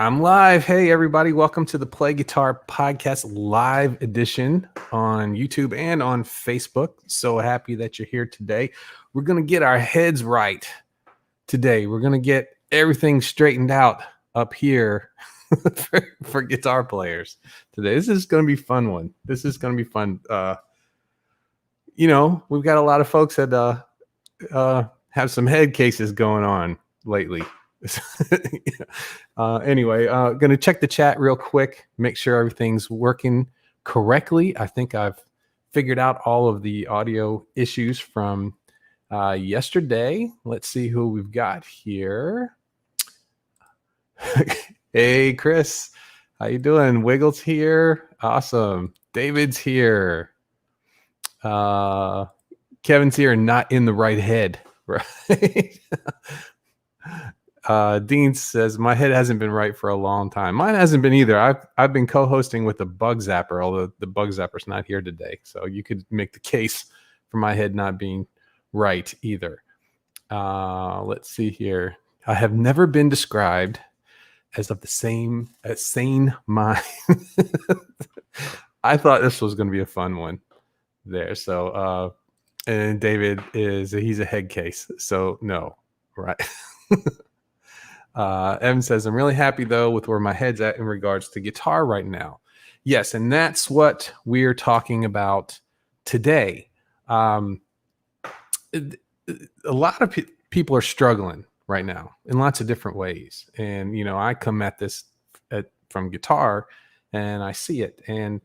I'm live. Hey, everybody. Welcome to the Play Guitar Podcast live edition on YouTube and on Facebook. So happy that you're here today. We're going to get our heads right today. We're going to get everything straightened out up here for guitar players today. This is going to be a fun one. This is going to be fun. We've got a lot of folks that have some head cases going on lately. Anyway, going to check the chat real quick, make sure everything's working correctly. I think I've figured out all of the audio issues from yesterday. Let's see who we've got here. Hey, Chris, how you doing? Wiggles here. Awesome. David's here. Kevin's here, not in the right head, right? Dean says, my head hasn't been right for a long time. Mine hasn't been either. I've been co-hosting with the Bug Zapper, although the Bug Zapper's not here today. So you could make the case for my head not being right either. Let's see here. I have never been described as of the sane mind. I thought this was going to be a fun one there. So, and David he's a head case. So no, right. Evan says, I'm really happy, though, with where my head's at in regards to guitar right now. Yes, and that's what we're talking about today. A lot of people are struggling right now in lots of different ways. And, I come at this from guitar, and I see it. And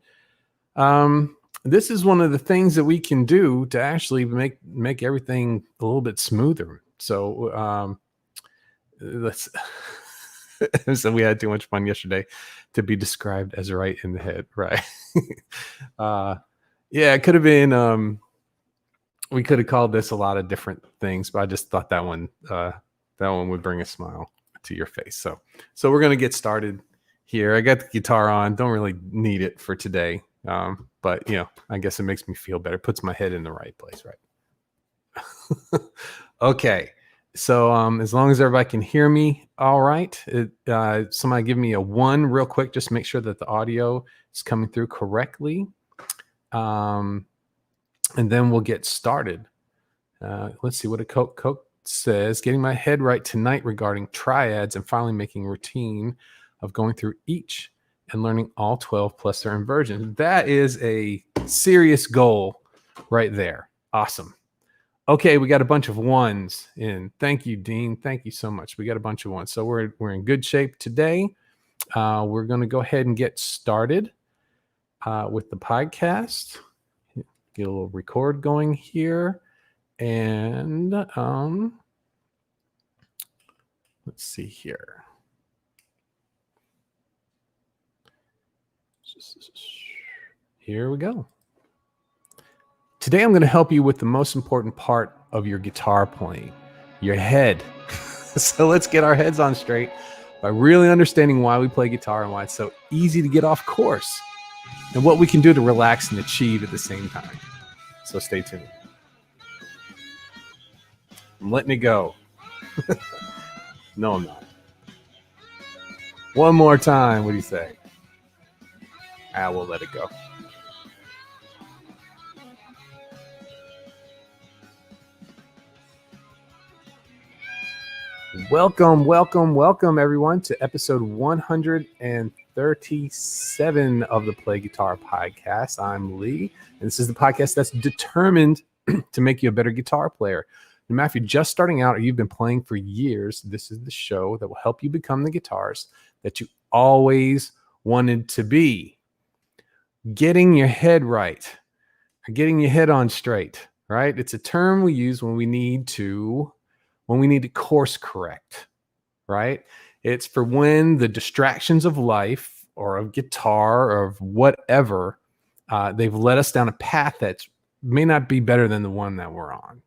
this is one of the things that we can do to actually make everything a little bit smoother. So, so we had too much fun yesterday to be described as right in the head, right? It could have been we could have called this a lot of different things, but I just thought that one would bring a smile to your face. So we're gonna get started here. I got the guitar on, don't really need it for today, but I guess it makes me feel better, puts my head in the right place, right? Okay. So as long as everybody can hear me all right, somebody give me a 1 real quick, just make sure that the audio is coming through correctly. And then we'll get started. Let's see what a Coke says. Getting my head right tonight regarding triads and finally making a routine of going through each and learning all 12 plus their inversions. That is a serious goal right there. Awesome. Okay, we got a bunch of 1s in. Thank you, Dean. Thank you so much. We got a bunch of 1s. So we're in good shape today. We're going to go ahead and get started with the podcast. Get a little record going here. And let's see here. Here we go. Today, I'm going to help you with the most important part of your guitar playing, your head. So let's get our heads on straight by really understanding why we play guitar and why it's so easy to get off course and what we can do to relax and achieve at the same time. So stay tuned. I'm letting it go. No, I'm not. One more time. What do you say? We'll let it go. Welcome, everyone, to episode 137 of the Play Guitar Podcast. I'm Lee, and this is the podcast that's determined to make you a better guitar player. No matter if you're just starting out or you've been playing for years, this is the show that will help you become the guitarist that you always wanted to be. Getting your head right, or getting your head on straight, right? It's a term we use when we need to course correct, right? It's for when the distractions of life or of guitar or of whatever, they've led us down a path that may not be better than the one that we're on.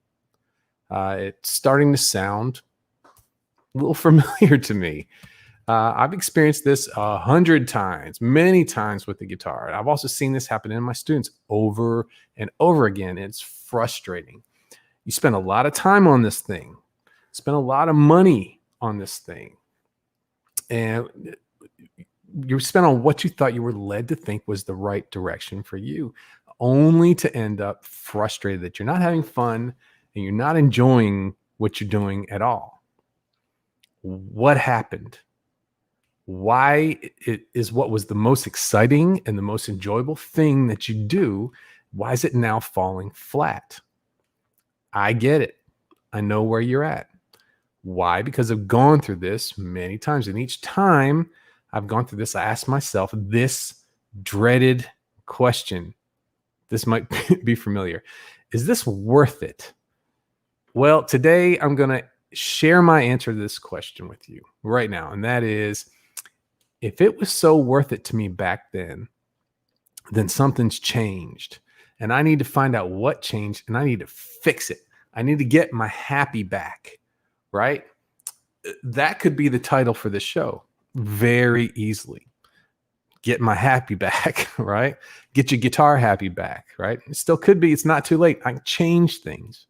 It's starting to sound a little familiar to me. I've experienced this 100 times, many times with the guitar. I've also seen this happen in my students over and over again. It's frustrating. You spend a lot of time on this thing. Spend a lot of money on this thing. And you spent on what you thought you were led to think was the right direction for you, only to end up frustrated that you're not having fun and you're not enjoying what you're doing at all. What happened? Why it is what was the most exciting and the most enjoyable thing that you do? Why is it now falling flat? I get it. I know where you're at. Why? Because I've gone through this many times. And each time I've gone through this, I ask myself this dreaded question. This might be familiar. Is this worth it? Well, today I'm going to share my answer to this question with you right now. And that is, if it was so worth it to me back then something's changed. And I need to find out what changed and I need to fix it. I need to get my happy back, right? That could be the title for the show very easily. Get my happy back, right? Get your guitar happy back, right? It still could be. It's not too late. I can change things.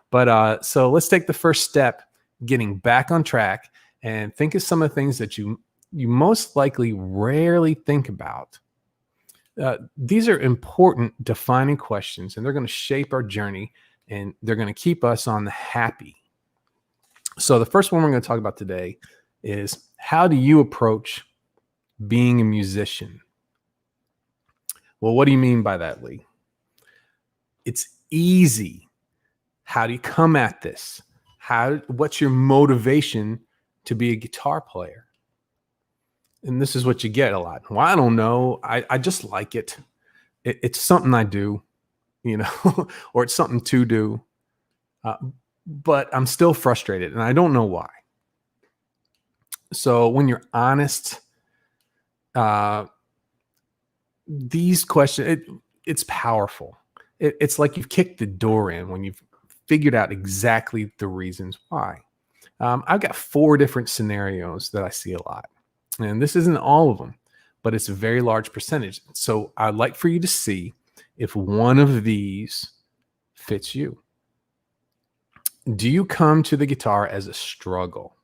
But so let's take the first step, getting back on track, and think of some of the things that you most likely rarely think about. These are important defining questions, and they're going to shape our journey, and they're going to keep us on the happy. So the first one we're going to talk about today is, how do you approach being a musician? Well, what do you mean by that, Lee? It's easy. How do you come at this? What's your motivation to be a guitar player? And this is what you get a lot. Well, I don't know. I just like it. It's something I do, or it's something to do. But I'm still frustrated and I don't know why. So when you're honest, these questions, it's powerful. It's like you've kicked the door in when you've figured out exactly the reasons why. I've got 4 different scenarios that I see a lot. And this isn't all of them, but it's a very large percentage. So I'd like for you to see if one of these fits you. Do you come to the guitar as a struggle?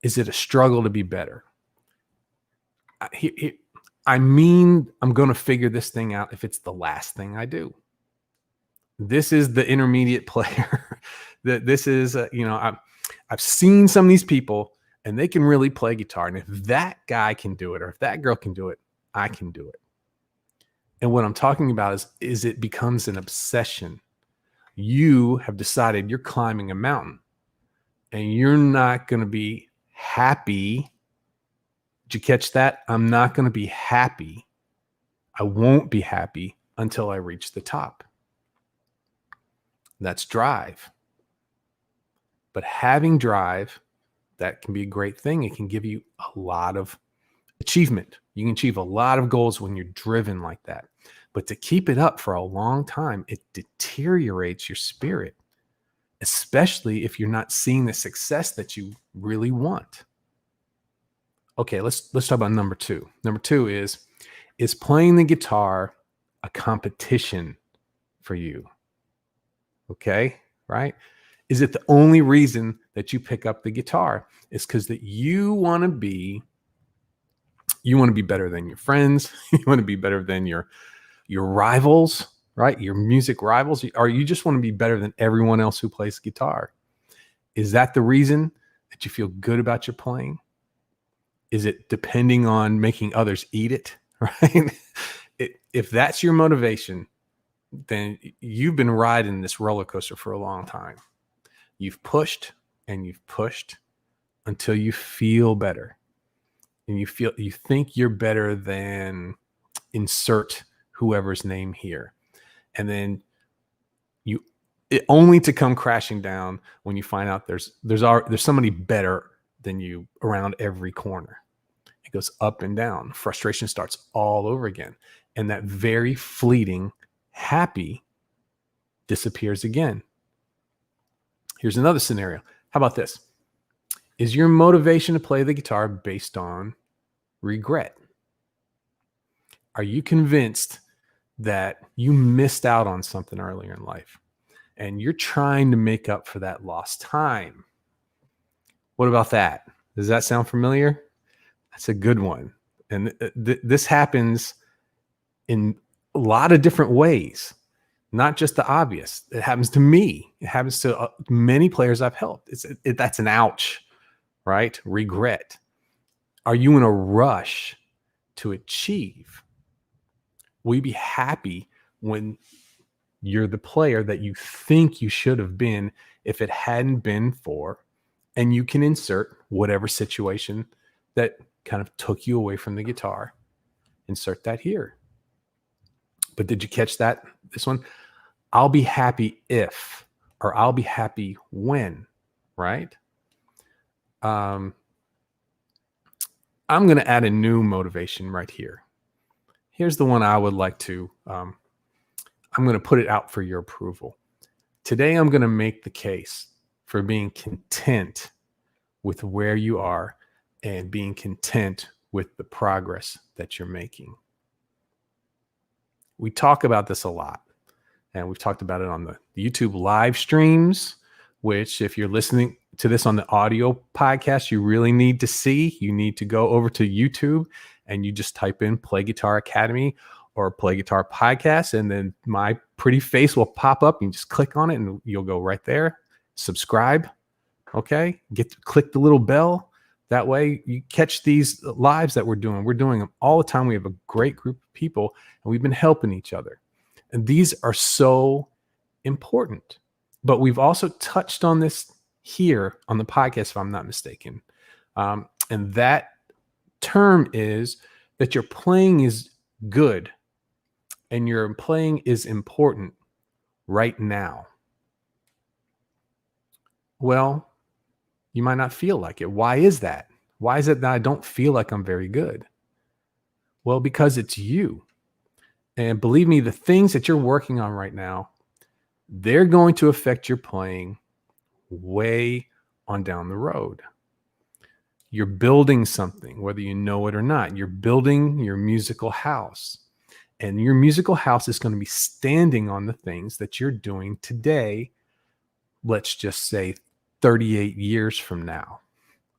Is it a struggle to be better? I mean, I'm going to figure this thing out if it's the last thing I do. This is the intermediate player. This is, I've seen some of these people and they can really play guitar. And if that guy can do it, or if that girl can do it, I can do it. And what I'm talking about is it becomes an obsession. You have decided you're climbing a mountain and you're not going to be happy. Did you catch that? I'm not going to be happy. I won't be happy until I reach the top. That's drive. But having drive, that can be a great thing. It can give you a lot of achievement. You can achieve a lot of goals when you're driven like that. But to keep it up for a long time, it deteriorates your spirit, especially if you're not seeing the success that you really want. Okay, let's talk about number 2. Number 2 is playing the guitar a competition for you? Okay, right? Is it the only reason that you pick up the guitar? Is because that you want to be better than your friends. You want to be better than your rivals, right? Your music rivals, or you just want to be better than everyone else who plays guitar. Is that the reason that you feel good about your playing? Is it depending on making others eat it, right? If that's your motivation, then you've been riding this roller coaster for a long time. You've pushed and you've pushed until you feel better. And you think you're better than insert whoever's name here. And then it only to come crashing down when you find out there's somebody better than you around every corner. It goes up and down. Frustration starts all over again. And that very fleeting happy disappears again. Here's another scenario. How about this? Is your motivation to play the guitar based on regret? Are you convinced that you missed out on something earlier in life and you're trying to make up for that lost time? What about that? Does that sound familiar? That's a good one. And this happens in a lot of different ways, not just the obvious. It happens to me. It happens to many players I've helped. That's an ouch, right? Regret. Are you in a rush to achieve? Will you be happy when you're the player that you think you should have been if it hadn't been for, and you can insert whatever situation that kind of took you away from the guitar, insert that here. But did you catch that? This one, I'll be happy if, or I'll be happy when, right? I'm going to add a new motivation right here. Here's the one I would like to, I'm going to put it out for your approval. Today, I'm going to make the case for being content with where you are and being content with the progress that you're making. We talk about this a lot, and we've talked about it on the YouTube live streams, which if you're listening to this on the audio podcast, you really need to see. You need to go over to YouTube and you just type in Play Guitar Academy or Play Guitar Podcast, and then my pretty face will pop up. You just click on it and you'll go right there. Subscribe. Okay. Click the little bell. That way you catch these lives that we're doing. We're doing them all the time. We have a great group of people and we've been helping each other. And these are so important. But we've also touched on this here on the podcast, if I'm not mistaken. And that term is that your playing is good and your playing is important right now. Well, you might not feel like it. Why is that? Why is it that I don't feel like I'm very good? Well, because it's you. And believe me, the things that you're working on right now, they're going to affect your playing way on down the road. You're building something, whether you know it or not. You're building your musical house. And your musical house is going to be standing on the things that you're doing today, let's just say 38 years from now.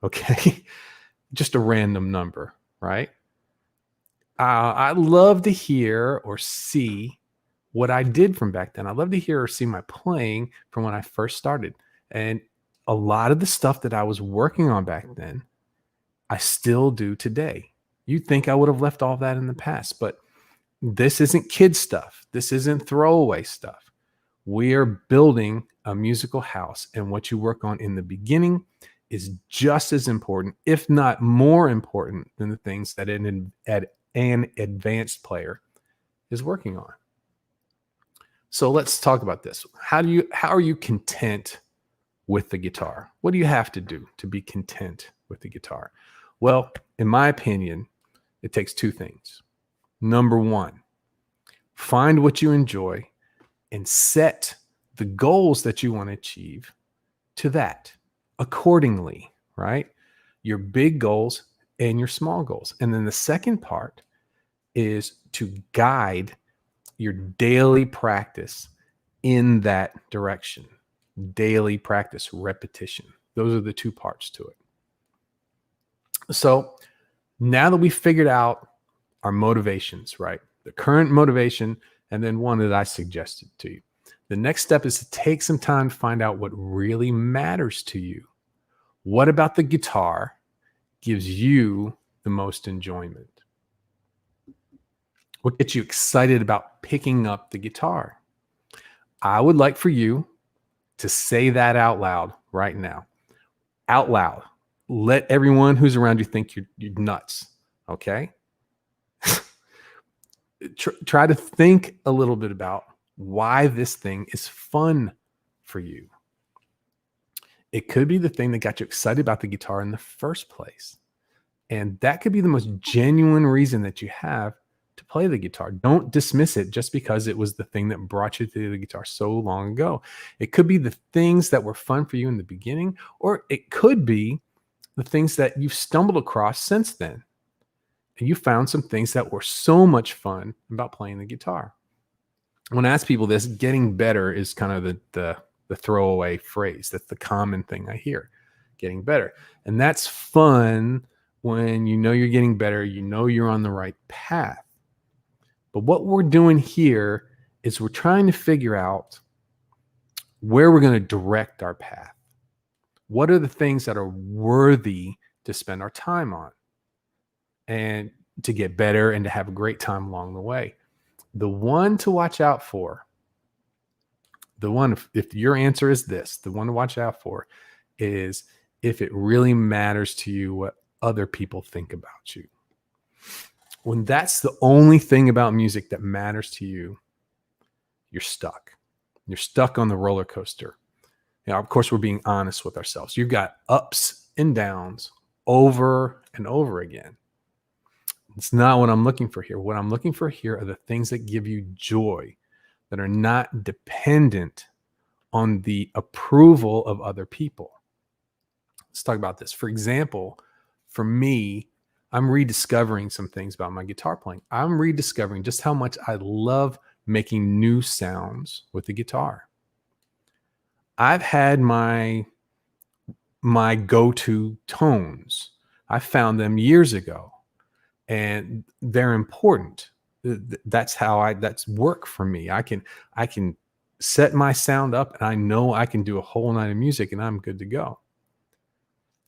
Okay? Just a random number, right? I'd love to hear or see what I did from back then. I'd love to hear or see my playing from when I first started. And a lot of the stuff that I was working on back then, I still do today. You'd think I would have left all that in the past, but this isn't kid stuff. This isn't throwaway stuff. We are building a musical house, and what you work on in the beginning is just as important, if not more important, than the things that an advanced player is working on. So let's talk about this. How are you content with the guitar? What do you have to do to be content with the guitar? Well, in my opinion, it takes two things. Number one, find what you enjoy and set the goals that you want to achieve to that accordingly, right? Your big goals and your small goals. And then the second part is to guide your daily practice in that direction. Daily practice, repetition. Those are the two parts to it. So now that we figured out our motivations, right? The current motivation, and then one that I suggested to you. The next step is to take some time to find out what really matters to you. What about the guitar gives you the most enjoyment? What gets you excited about picking up the guitar? I would like for you to say that out loud right now. Out loud. Let everyone who's around you think you're nuts, okay? Try to think a little bit about why this thing is fun for you. It could be the thing that got you excited about the guitar in the first place. And that could be the most genuine reason that you have to play the guitar. Don't dismiss it just because it was the thing that brought you to the guitar so long ago. It could be the things that were fun for you in the beginning, or it could be the things that you've stumbled across since then. And you found some things that were so much fun about playing the guitar. When I ask people this, getting better is kind of the throwaway phrase. That's the common thing I hear, getting better. And that's fun when you know you're getting better, you know you're on the right path. But what we're doing here is we're trying to figure out where we're going to direct our path. What are the things that are worthy to spend our time on and to get better and to have a great time along the way? The one to watch out for, if your answer is this, the one to watch out for is if it really matters to you what other people think about you. When that's the only thing about music that matters to you, you're stuck. You're stuck on the roller coaster. Now, of course, we're being honest with ourselves. You've got ups and downs over and over again. It's not what I'm looking for here. What I'm looking for here are the things that give you joy, that are not dependent on the approval of other people. Let's talk about this. For example, for me, I'm rediscovering some things about my guitar playing. I'm rediscovering just how much I love making new sounds with the guitar. I've had my go-to tones. I found them years ago, and they're important. That's work for me. I can set my sound up, and I know I can do a whole night of music, and I'm good to go.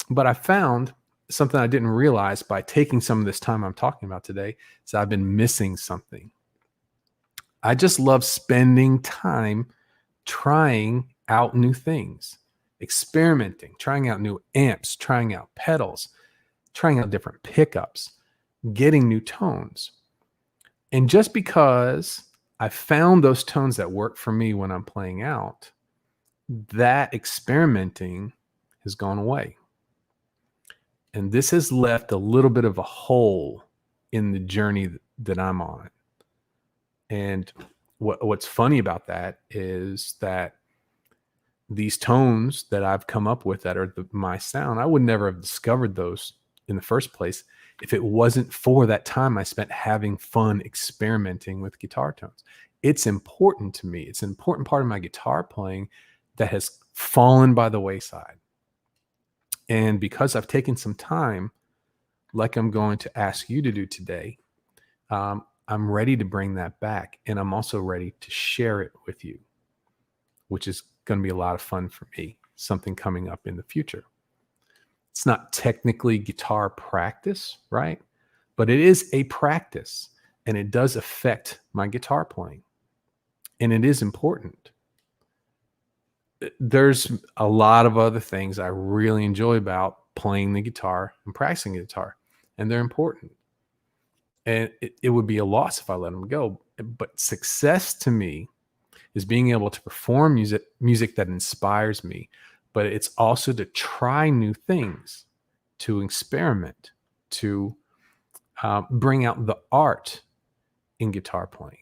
But I found something I didn't realize by taking some of this time I'm talking about today is I've been missing something. I just love spending time trying out new things, experimenting, trying out new amps, trying out pedals, trying out different pickups, getting new tones. And just because I found those tones that work for me when I'm playing out, that experimenting has gone away. And this has left a little bit of a hole in the journey that I'm on. And what's funny about that is that these tones that I've come up with that are my sound, I would never have discovered those in the first place if it wasn't for that time I spent having fun experimenting with guitar tones. It's important to me. It's an important part of my guitar playing that has fallen by the wayside. And because I've taken some time, like I'm going to ask you to do today, I'm ready to bring that back. And I'm also ready to share it with you, which is going to be a lot of fun for me, something coming up in the future. It's not technically guitar practice, right? But it is a practice, and it does affect my guitar playing. And it is important. There's a lot of other things I really enjoy about playing the guitar and practicing guitar, and they're important. And it would be a loss if I let them go. But success to me is being able to perform music that inspires me, but it's also to try new things, to experiment, to bring out the art in guitar playing.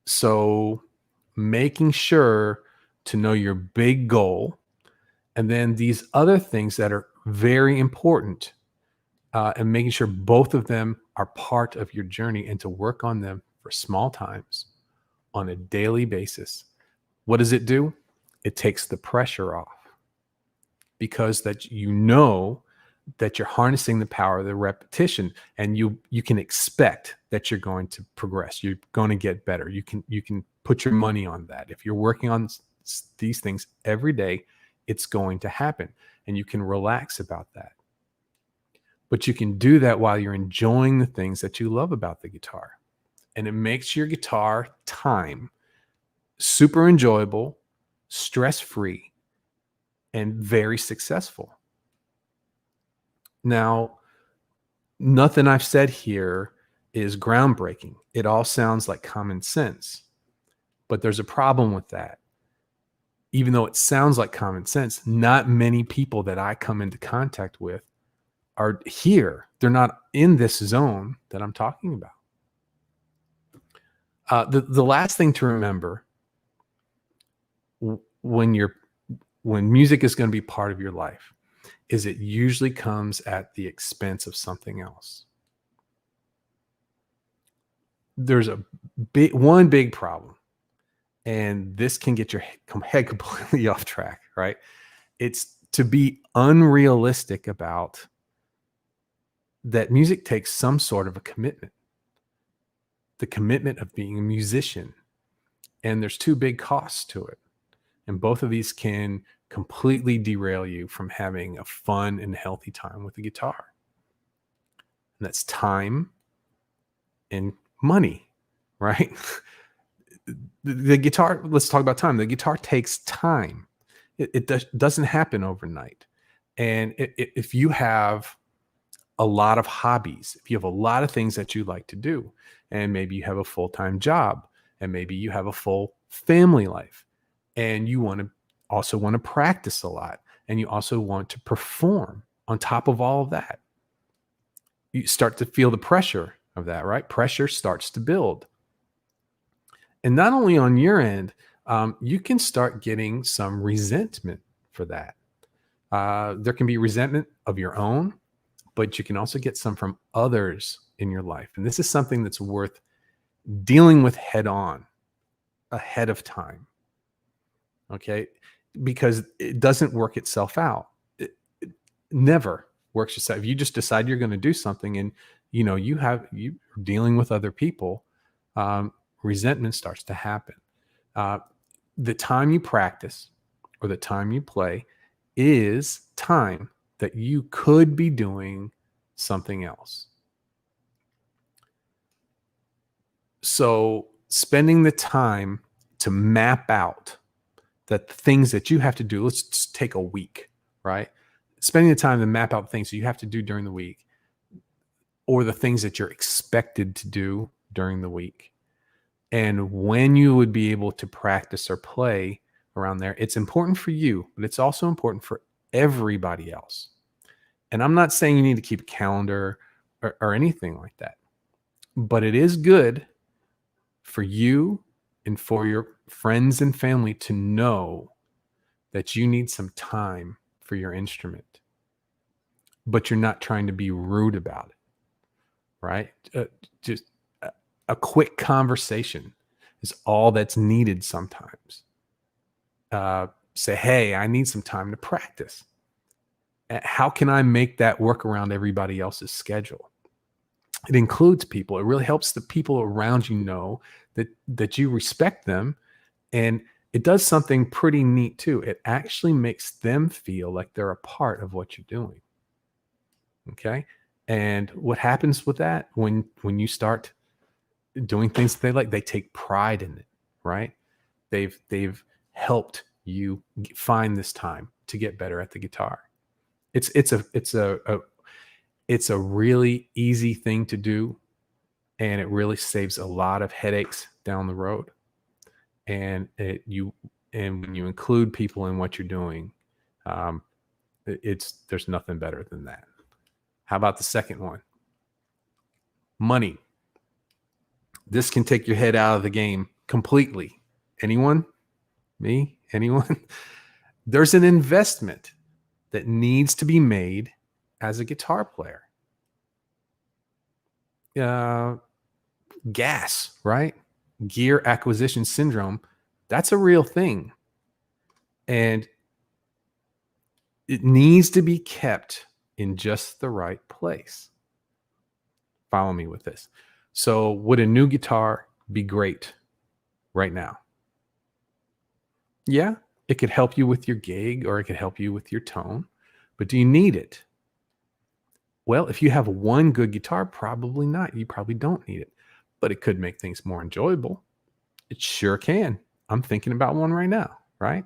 So making sure to know your big goal, and then these other things that are very important, and making sure both of them are part of your journey, and to work on them for small times on a daily basis. What does it do? It takes the pressure off, because that you know that you're harnessing the power of the repetition, and you can expect that you're going to progress. You're going to get better. You can put your money on that. If you're working on these things every day, it's going to happen, and you can relax about that. But you can do that while you're enjoying the things that you love about the guitar. And it makes your guitar time super enjoyable, stress-free, and very successful. Now, nothing I've said here is groundbreaking. It all sounds like common sense, but there's a problem with that. Even though it sounds like common sense, not many people that I come into contact with are here. They're not in this zone that I'm talking about. The last thing to remember when music is going to be part of your life is it usually comes at the expense of something else. There's one big problem, and this can get your head completely off track, right? It's to be unrealistic about that music takes some sort of a commitment, the commitment of being a musician. And there's two big costs to it. And both of these can completely derail you from having a fun and healthy time with the guitar. And that's time and money, right? The guitar, let's talk about time. The guitar takes time. It doesn't happen overnight. And if you have a lot of hobbies, if you have a lot of things that you like to do, and maybe you have a full-time job, and maybe you have a full family life, and you also want to practice a lot, and you also want to perform on top of all of that, you start to feel the pressure of that, right? Pressure starts to build. And not only on your end, you can start getting some resentment for that. There can be resentment of your own, but you can also get some from others in your life. And this is something that's worth dealing with head on, ahead of time. Okay. Because it doesn't work itself out. It never works itself. If you just decide you're going to do something and you're dealing with other people, resentment starts to happen. The time you practice or the time you play is time that you could be doing something else. So spending the time to map out that the things that you have to do, let's just take a week, right? Spending the time to map out things that you have to do during the week, or the things that you're expected to do during the week, and when you would be able to practice or play around there. It's important for you, but it's also important for everybody else. And I'm not saying you need to keep a calendar or anything like that, but it is good for you and for your friends and family to know that you need some time for your instrument, but you're not trying to be rude about it, right? Just a quick conversation is all that's needed sometimes. Say, hey, I need some time to practice. How can I make that work around everybody else's schedule? It includes people. It really helps the people around you know that you respect them. And it does something pretty neat too. It actually makes them feel like they're a part of what you're doing. Okay. And what happens with that when you start doing things that they like, they take pride in it, right? They've helped you find this time to get better at the guitar. It's a really easy thing to do, and it really saves a lot of headaches down the road. And when you include people in what you're doing, there's nothing better than that. How about the second one? Money. This can take your head out of the game completely. Anyone? Me? Anyone? There's an investment that needs to be made as a guitar player. Gas, right? Gear acquisition syndrome. That's a real thing. And it needs to be kept in just the right place. Follow me with this. So would a new guitar be great right now? Yeah, it could help you with your gig, or it could help you with your tone, but do you need it? Well, if you have one good guitar, probably not. You probably don't need it, but it could make things more enjoyable. It sure can. I'm thinking about one right now, right?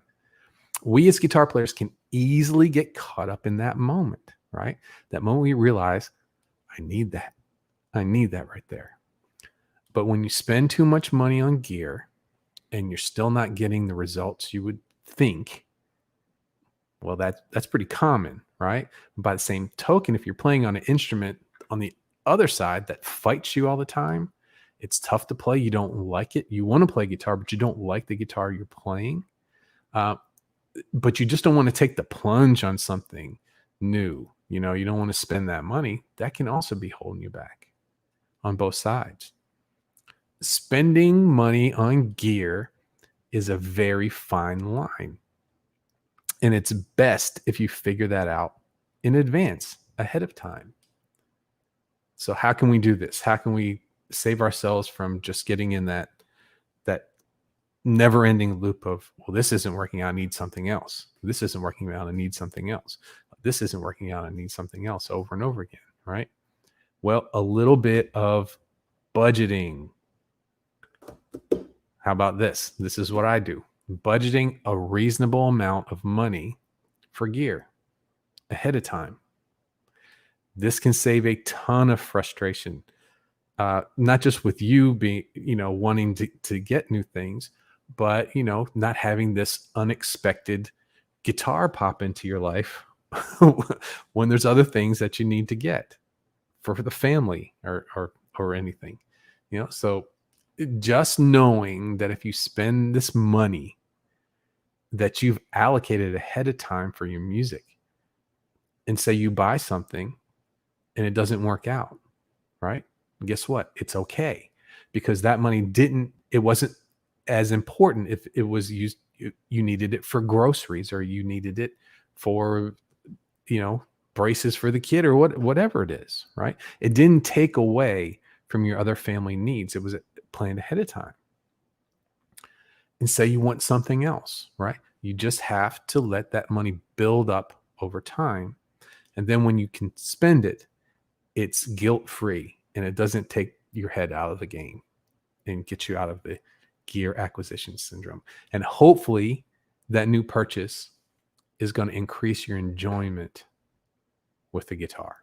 We as guitar players can easily get caught up in that moment, right? That moment we realize, I need that. I need that right there. But when you spend too much money on gear and you're still not getting the results you would think, well, that's pretty common, right? By the same token, if you're playing on an instrument on the other side that fights you all the time, it's tough to play. You don't like it. You want to play guitar, but you don't like the guitar you're playing. But you just don't want to take the plunge on something new. You don't want to spend that money. That can also be holding you back on both sides. Spending money on gear is a very fine line. And it's best if you figure that out in advance, ahead of time. So how can we do this? How can we save ourselves from just getting in that never-ending loop of, well, this isn't working out, I need something else. This isn't working out, I need something else. This isn't working out, I need something else, over and over again, right? Well, a little bit of budgeting. How about this? This is what I do. Budgeting a reasonable amount of money for gear ahead of time. This can save a ton of frustration, not just with you being, wanting to get new things, but, not having this unexpected guitar pop into your life when there's other things that you need to get for the family or anything, so just knowing that if you spend this money that you've allocated ahead of time for your music, and say you buy something and it doesn't work out, right? Guess what? It's okay, because that money it wasn't as important if it was used. You needed it for groceries, or you needed it for, braces for the kid, or whatever it is, right? It didn't take away from your other family needs. It was planned ahead of time. And say you want something else, right? You just have to let that money build up over time. And then when you can spend it, it's guilt-free, and it doesn't take your head out of the game and get you out of the gear acquisition syndrome. And hopefully that new purchase is going to increase your enjoyment with the guitar.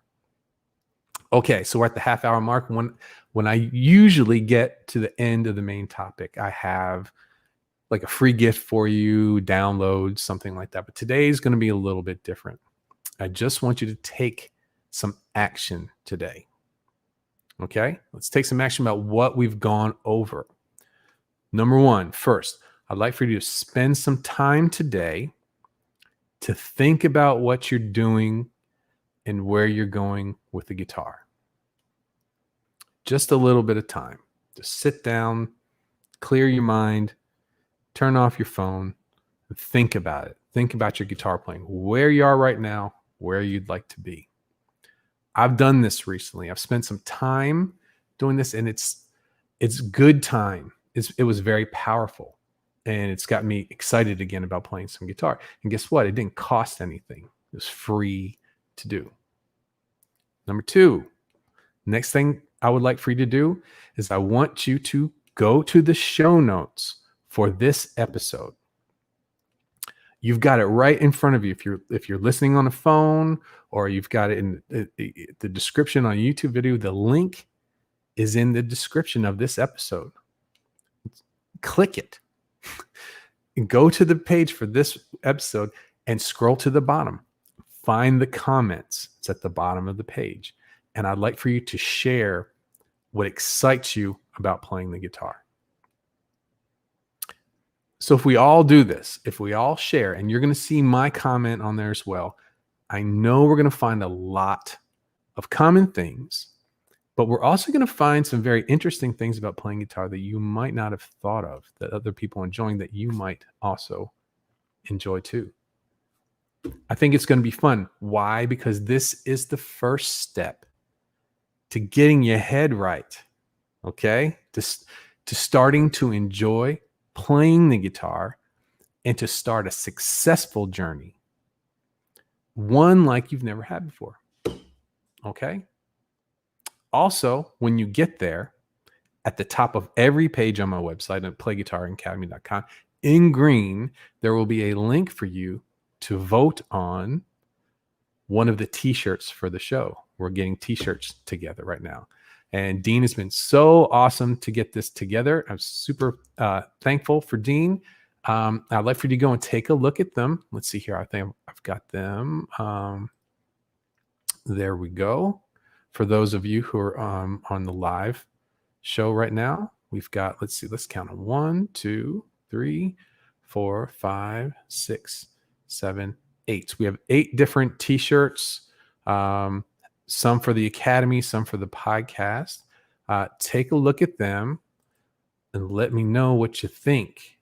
Okay, so we're at the half-hour mark. When I usually get to the end of the main topic, I have like a free gift for you, download, something like that. But today is going to be a little bit different. I just want you to take some action today. Okay, let's take some action about what we've gone over. Number one, first, I'd like for you to spend some time today to think about what you're doing and where you're going with the guitar. Just a little bit of time. Just sit down, clear your mind, turn off your phone, and think about it. Think about your guitar playing, where you are right now, where you'd like to be. I've done this recently. I've spent some time doing this, and it's good time. It was very powerful, and it's got me excited again about playing some guitar. And guess what? It didn't cost anything. It was free to do. Number two, next thing I would like for you to do is I want you to go to the show notes for this episode. You've got it right in front of you. If you're listening on a phone, or you've got it in the description on YouTube video, the link is in the description of this episode. Click it. Go to the page for this episode and scroll to the bottom. Find the comments. It's at the bottom of the page. And I'd like for you to share what excites you about playing the guitar. So if we all do this, if we all share, and you're going to see my comment on there as well, I know we're going to find a lot of common things, but we're also going to find some very interesting things about playing guitar that you might not have thought of, that other people are enjoying, that you might also enjoy too. I think it's going to be fun. Why? Because this is the first step to getting your head right, okay? To starting to enjoy playing the guitar, and to start a successful journey, one like you've never had before. Okay? Also, when you get there, at the top of every page on my website at playguitaracademy.com, in green, there will be a link for you to vote on one of the t-shirts for the show. We're getting t-shirts together right now. And Dean has been so awesome to get this together. I'm super thankful for Dean. I'd like for you to go and take a look at them. Let's see here. I think I've got them. There we go. For those of you who are on the live show right now, we've got, let's see, let's count them. 1, 2, 3, 4, 5, 6, 7, 8. We have 8 different t-shirts. Some for the Academy, some for the podcast. Take a look at them and let me know what you think.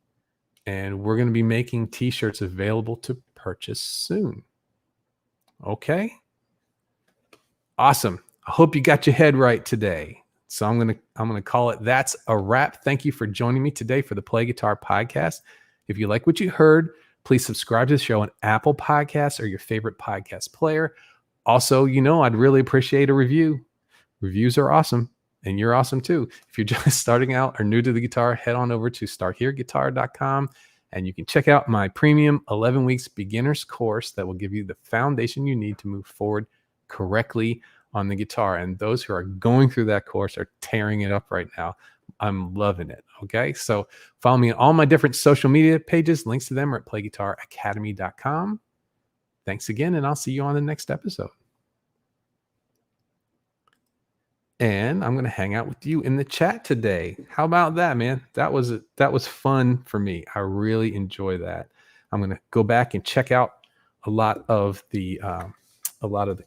And we're going to be making t-shirts available to purchase soon. Okay? Awesome. I hope you got your head right today. So I'm gonna call it that's a wrap. Thank you for joining me today for the Play Guitar Podcast. If you like what you heard, please subscribe to the show on Apple Podcasts or your favorite podcast player. Also, I'd really appreciate a review. Reviews are awesome, and you're awesome too. If you're just starting out or new to the guitar, head on over to starthereguitar.com and you can check out my premium 11 weeks beginners course that will give you the foundation you need to move forward correctly on the guitar. And those who are going through that course are tearing it up right now. I'm loving it. Okay. So follow me on all my different social media pages. Links to them are at playguitaracademy.com. Thanks again, and I'll see you on the next episode. And I'm going to hang out with you in the chat today. How about that, man? That was fun for me. I really enjoy that. I'm going to go back and check out a lot of the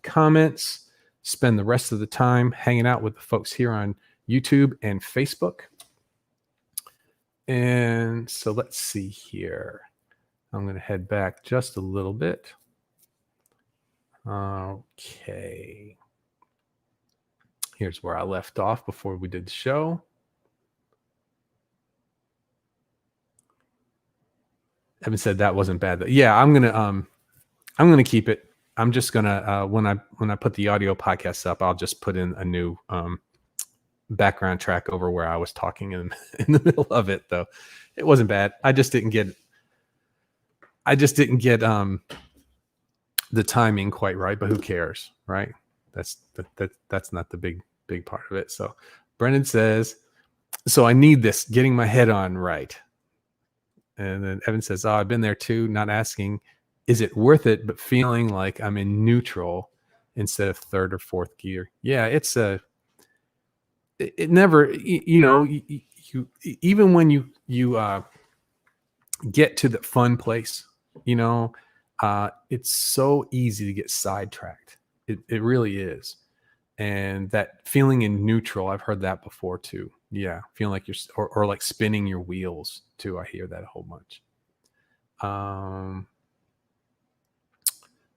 comments. Spend the rest of the time hanging out with the folks here on YouTube and Facebook. And so let's see here. I'm going to head back just a little bit. Okay. Here's where I left off before we did the show. Evan said that wasn't bad. Yeah, I'm gonna keep it. I'm just gonna when I put the audio podcast up, I'll just put in a new background track over where I was talking in the middle of it. Though it wasn't bad. I just didn't get the timing quite right. But who cares, right? That's not the big part of it. So Brendan says, so I need this getting my head on right. And then Evan says, oh, I've been there too, not asking, is it worth it, but feeling like I'm in neutral instead of third or fourth gear. Yeah, it never, you even when you get to the fun place, it's so easy to get sidetracked. It really is. And that feeling in neutral, I've heard that before too. Yeah, feeling like you're or like spinning your wheels too. I hear that a whole bunch.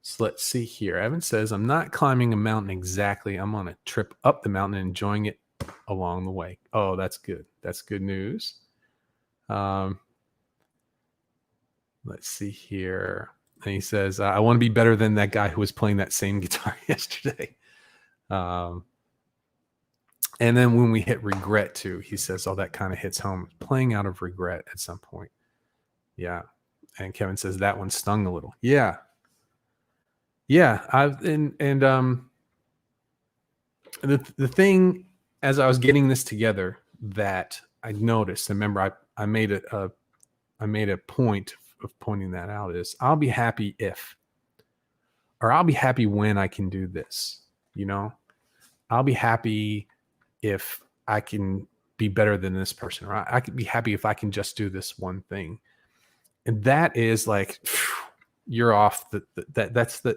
So let's see here. Evan says, I'm not climbing a mountain exactly. I'm on a trip up the mountain and enjoying it along the way. Oh, that's good. That's good news. Let's see here. And he says, I want to be better than that guy who was playing that same guitar yesterday. And then when we hit regret too, he says, oh, that kind of hits home. Playing out of regret at some point. Yeah. And Kevin says that one stung a little. Yeah. Yeah. The thing as I was getting this together that I noticed, remember I made a point of pointing that out is I'll be happy if, or I'll be happy when I can do this, I'll be happy if I can be better than this person, or I could be happy if I can just do this one thing. And that is like, you're off that's the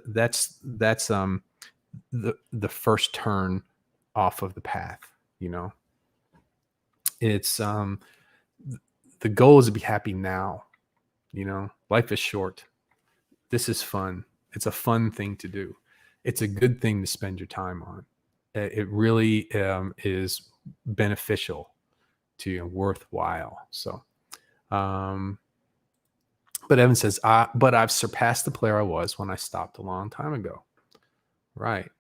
first turn off of the path, it's, the goal is to be happy now, life is short. This is fun. It's a fun thing to do. It's a good thing to spend your time on. It really is beneficial to you, worthwhile. So, but Evan says, but I've surpassed the player I was when I stopped a long time ago. Right.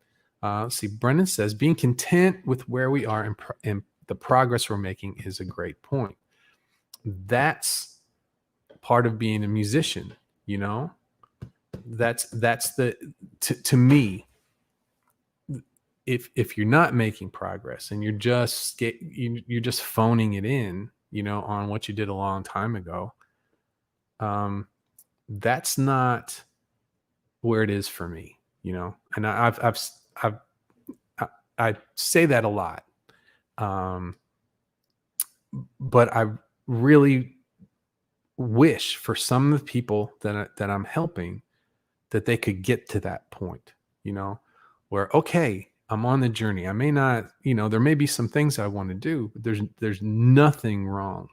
Let's see. Brendan says, being content with where we are and the progress we're making is a great point. That's part of being a musician, That's to me. If you're not making progress and you're just phoning it in, on what you did a long time ago, that's not where it is for me, and I say that a lot, but I really wish for some of the people that I'm helping that they could get to that point, where, okay, I'm on the journey. I may not, there may be some things I want to do, but there's nothing wrong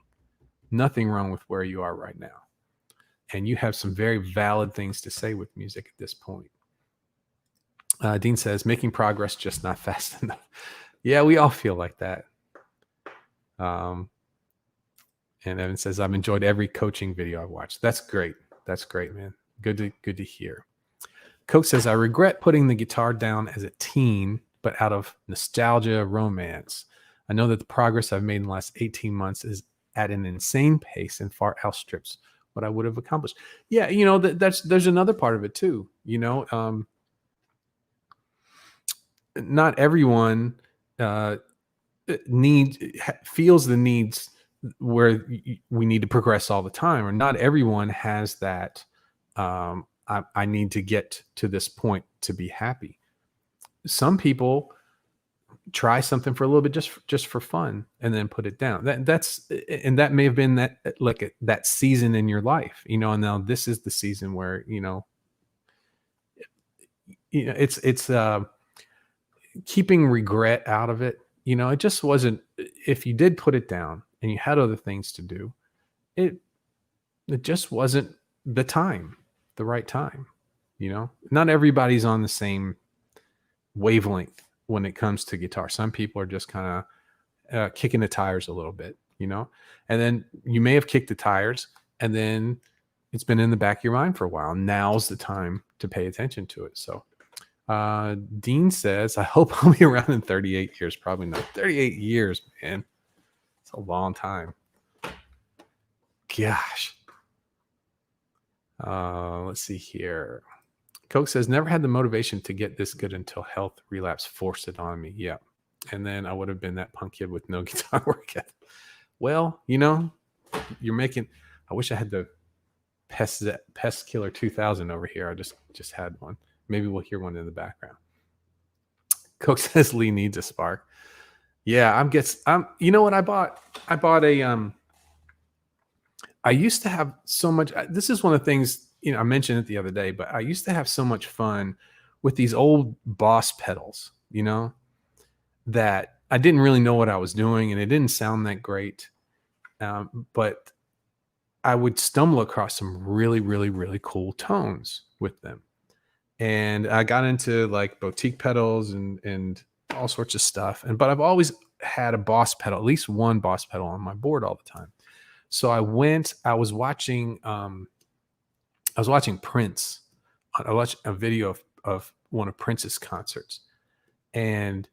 with where you are right now. And you have some very valid things to say with music at this point. Dean says, making progress, just not fast enough. Yeah, we all feel like that. And Evan says, I've enjoyed every coaching video I've watched. That's great. That's great, man. Good to hear. Coach says, I regret putting the guitar down as a teen, but out of nostalgia, romance. I know that the progress I've made in the last 18 months is at an insane pace and far outstrips what I would have accomplished. Yeah, there's another part of it too. Not everyone feels the needs where we need to progress all the time, or not everyone has that. I need to get to this point to be happy. Some people try something for a little bit just for fun and then put it down. That may have been that season in your life, and now this is the season where it's keeping regret out of it. It just wasn't. If you did put it down and you had other things to do, it just wasn't the right time. Not everybody's on the same wavelength when it comes to guitar. Some people are just kind of kicking the tires a little bit, and then you may have kicked the tires and then it's been in the back of your mind for a while. Now's the time to pay attention to it. So Dean says, I hope I'll be around in 38 years. Probably not. 38 years, man. It's a long time. Gosh. Let's see here. Coke says, never had the motivation to get this good until health relapse forced it on me. Yeah. And then I would have been that punk kid with no guitar work ethic. Well, you're making, I wish I had the Pest Killer 2000 over here. I just had one. Maybe we'll hear one in the background. Coke says Lee needs a spark. Yeah, you know what I bought? I bought I used to have so much. This is one of the things, I mentioned it the other day, but I used to have so much fun with these old Boss pedals, that I didn't really know what I was doing and it didn't sound that great. But I would stumble across some really, really, really cool tones with them. And I got into like boutique pedals and all sorts of stuff. But I've always had a Boss pedal, at least one Boss pedal on my board all the time. So I was watching Prince. I watched a video of one of Prince's concerts, and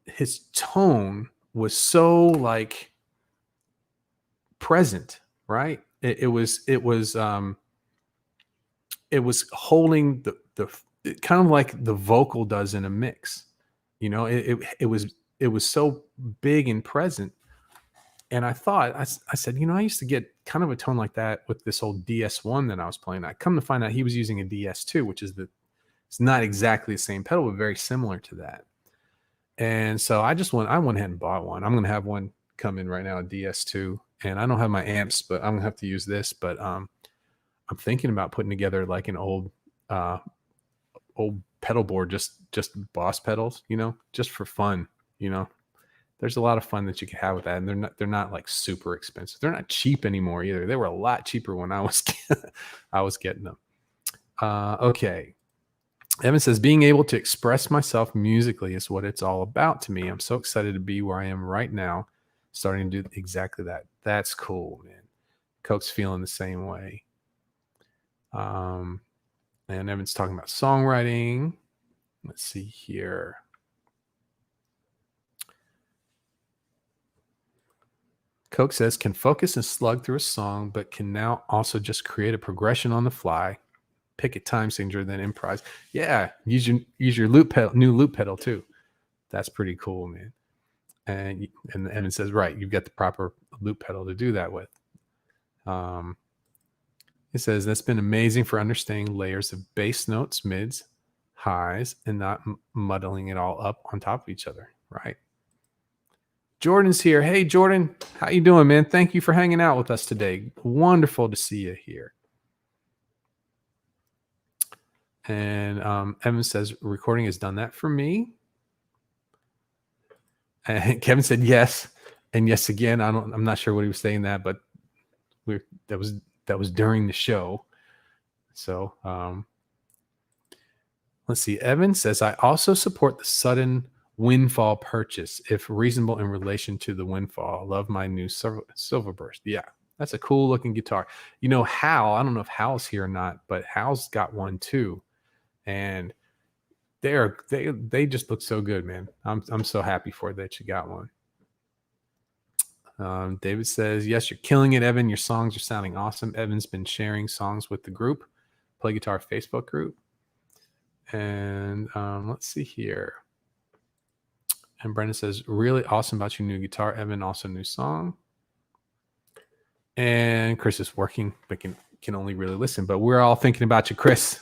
his tone was so like present, right? It was holding the kind of like the vocal does in a mix. It was so big and present. And I thought, I said, I used to get kind of a tone like that with this old DS1 that I was playing. I come to find out he was using a DS2, which is it's not exactly the same pedal, but very similar to that. And so I went ahead and bought one. I'm going to have one come in right now, a DS2. And I don't have my amps, but I'm going to have to use this. But I'm thinking about putting together like an old pedal board, just Boss pedals, just for fun, There's a lot of fun that you can have with that, and they're not like super expensive. They're not cheap anymore either. They were a lot cheaper when I was getting them. Okay. Evan says, being able to express myself musically is what it's all about to me. I'm so excited to be where I am right now, starting to do exactly that. That's cool, man. Coke's feeling the same way. And Evan's talking about songwriting. Let's see here. Coke says, can focus and slug through a song, but can now also just create a progression on the fly, pick a time signature, then improvise. Yeah, use your new loop pedal too. That's pretty cool, man. And Evan says, right, you've got the proper loop pedal to do that with. It says, that's been amazing for understanding layers of bass notes, mids, highs, and not muddling it all up on top of each other, right? Jordan's here. Hey, Jordan, how you doing, man? Thank you for hanging out with us today. Wonderful to see you here. And Evan says, recording has done that for me. And Kevin said yes, and yes again. I'm not sure what he was saying that, but that was during the show. So let's Let's see. Evan says, I also support the sudden windfall purchase if reasonable in relation to the windfall. I love my new Silverburst. Yeah, that's a cool looking guitar. You know, Hal, I don't know if Hal's here or not, but Hal's got one too. And they just look so good, man. I'm so happy for it that you got one. David says, yes, you're killing it, Evan. Your songs are sounding awesome. Evan's been sharing songs with the group, Play Guitar Facebook group. And let's see here. And Brendan says, really awesome about your new guitar. Evan, also new song. And Chris is working, but can only really listen. But we're all thinking about you, Chris.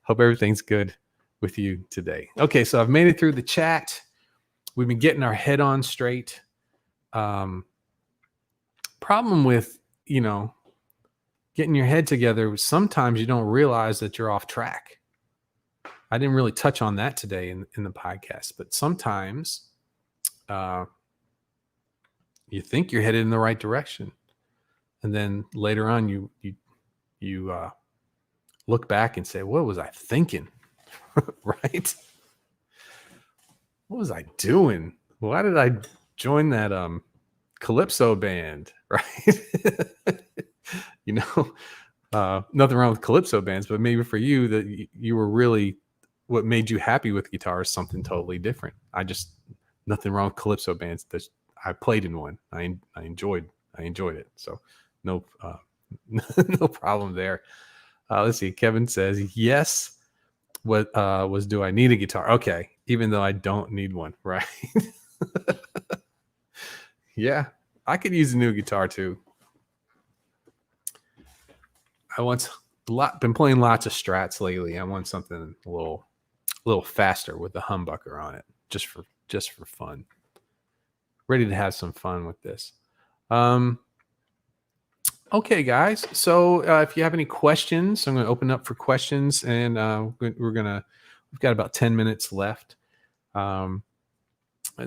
Hope everything's good with you today. Okay, so I've made it through the chat. We've been getting our head on straight. Problem with, getting your head together, sometimes you don't realize that you're off track. I didn't really touch on that today in the podcast, but sometimes you think you're headed in the right direction, and then later on you look back and say, what was I thinking? Right? What was I doing? Why did I join that calypso band? Right? Nothing wrong with calypso bands, but maybe for you that you were really, what made you happy with guitar is something totally different. Nothing wrong with calypso bands. I played in one. I enjoyed it. So no problem there. Let's see. Kevin says, yes. What was, do I need a guitar? Okay. Even though I don't need one. Right. Yeah. I could use a new guitar too. Been playing lots of Strats lately. I want something a little faster with the humbucker on it, just for fun. Ready to have some fun with this. Okay, guys. So if you have any questions, I'm going to open up for questions, and we've got about 10 minutes left. And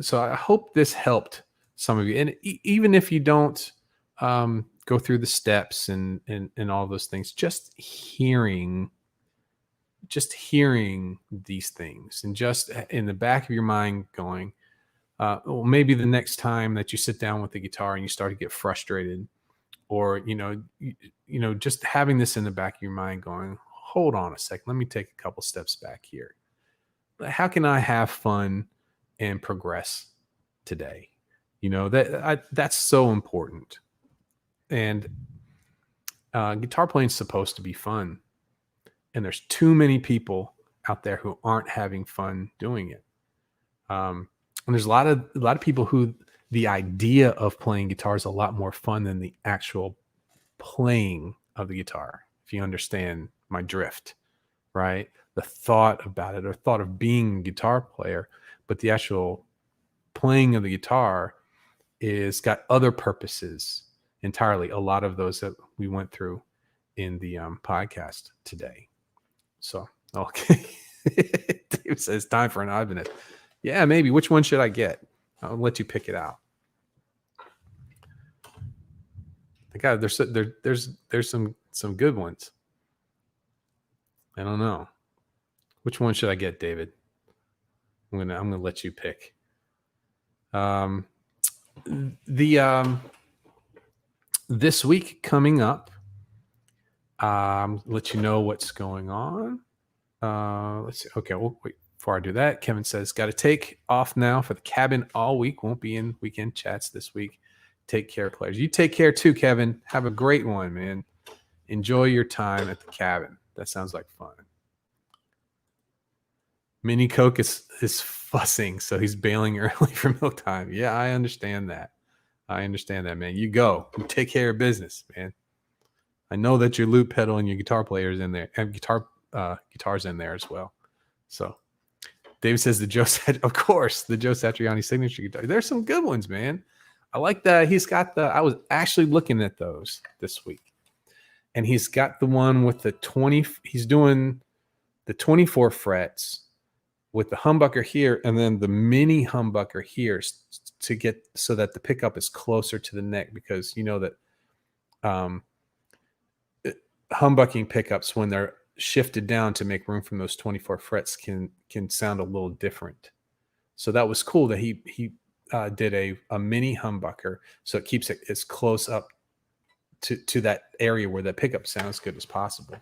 so I hope this helped some of you. And even if you don't go through the steps and all those things, just hearing these things, and just in the back of your mind going, well, maybe the next time that you sit down with the guitar and you start to get frustrated, or just having this in the back of your mind going, hold on a second, let me take a couple steps back here. How can I have fun and progress today? That's so important. And guitar playing is supposed to be fun, and there's too many people out there who aren't having fun doing it. And there's a lot of people who the idea of playing guitar is a lot more fun than the actual playing of the guitar. If you understand my drift, right? The thought about it, or thought of being a guitar player, but the actual playing of the guitar is got other purposes entirely. A lot of those that we went through in the podcast today. So, okay. Dave says time for an Ibanez. Yeah, maybe. Which one should I get? I'll let you pick it out. God, there's some good ones. I don't know. Which one should I get, David? I'm gonna let you pick. This week coming up, let you know what's going on. Let's see. Okay, well, wait. Before I do that, Kevin says, got to take off now for the cabin all week. Won't be in weekend chats this week. Take care, players. You take care too, Kevin. Have a great one, man. Enjoy your time at the cabin. That sounds like fun. Mini Coke is fussing, so he's bailing early for milk time. Yeah, I understand that. Man. You go. You take care of business, man. I know that your loop pedal and your guitar players in there, and guitars in there as well. So David says of course, the Joe Satriani signature guitar. There's some good ones, man. I like that. He's got I was actually looking at those this week, and he's got the one with the 20. He's doing the 24 frets with the humbucker here, and then the mini humbucker here to get so that the pickup is closer to the neck, because you know that humbucking pickups, when they're shifted down to make room from those 24 frets can sound a little different. So that was cool that he did a mini humbucker, so it keeps it as close up to that area where that pickup sounds good as possible.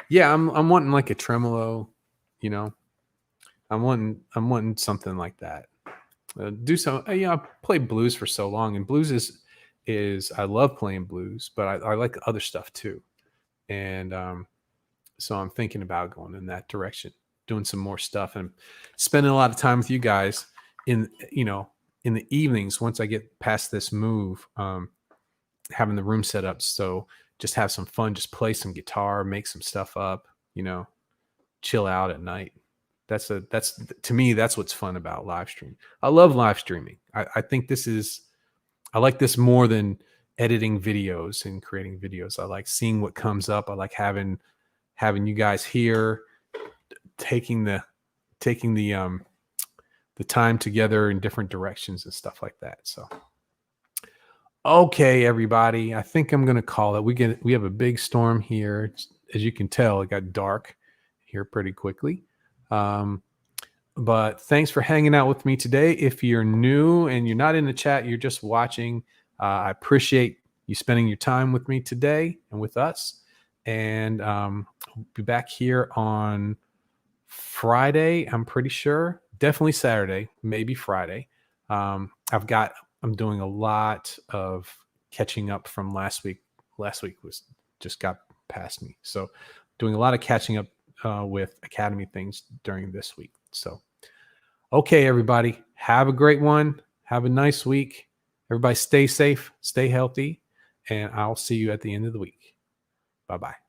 Yeah, I'm wanting like a tremolo, you know. I'm wanting something like that. Do some, I played blues for so long, and blues is I love playing blues, but I like other stuff too. And so I'm thinking about going in that direction, doing some more stuff, and spending a lot of time with you guys in the evenings once I get past this move. Having the room set up, so just have some fun, just play some guitar, make some stuff up, chill out at night. That's to me, that's what's fun about live stream. I love live streaming. I think I like this more than editing videos and creating videos. I like seeing what comes up. I like having you guys here, taking the time together in different directions and stuff like that. So, okay, everybody, I think I'm going to call it. We have a big storm here. As you can tell, it got dark here pretty quickly. But thanks for hanging out with me today. If you're new and you're not in the chat, you're just watching, I appreciate you spending your time with me today and with us. And I'll be back here on Friday, I'm pretty sure. Definitely Saturday, maybe Friday. I'm doing a lot of catching up from last week. Last week just got past me. So doing a lot of catching up with Academy things during this week. So, okay, everybody, have a great one. Have a nice week. Everybody stay safe, stay healthy, and I'll see you at the end of the week. Bye-bye.